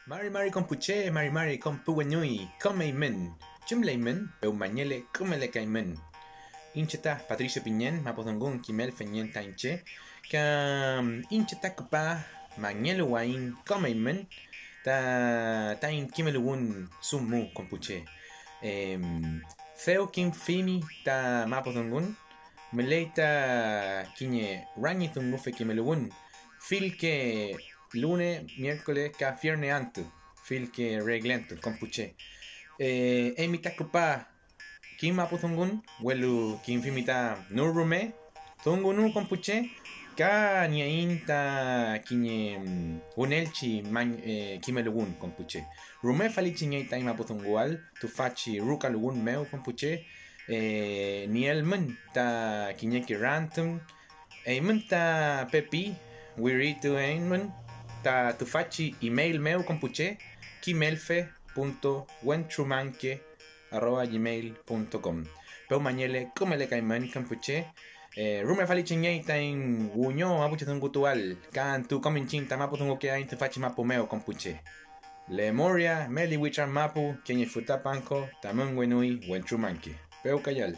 Mari kompuche, mari kompuwenui, komeimen, chumleimen, peumanyele kumelekaimen. Incheta Patricio Piñén, Mapudüngun, kimelfe tainche, incheta kupa, manyelu wain, komeimen, tain kimelugun sumu kompuche. Feo kim fimi ta Mapudüngun, meleita kinye rangitungufe kimelugun, fil que lunes, miércoles, ka fierne antu, fil que reglento, kompuche. Emita kupa, kim Mapudüngun, welu kim fimita nurume, tungunu kompuche, ka nyain ta kinye unelchi kimelugun kompuche. Rume falichi nyai ta Mapudüngual, tu fachi ruka lugun meu kompuche, nielmen ta kinye kirantum, eimen ta pepi, wiritu einmen, ta tu faci email meu kompuche kimelfe.wentrumanke @gmail.com. Peu mañele kumele kaiman kompuche. Rume fali chinyei tain guño apuche un gutual. Kan tu kominchin ta mapu tungo que hay tu faci mapu meu kompuche. Le moria meli wichar mapu kenye futapanko tamungwenui wentrumanke. Peu kayal.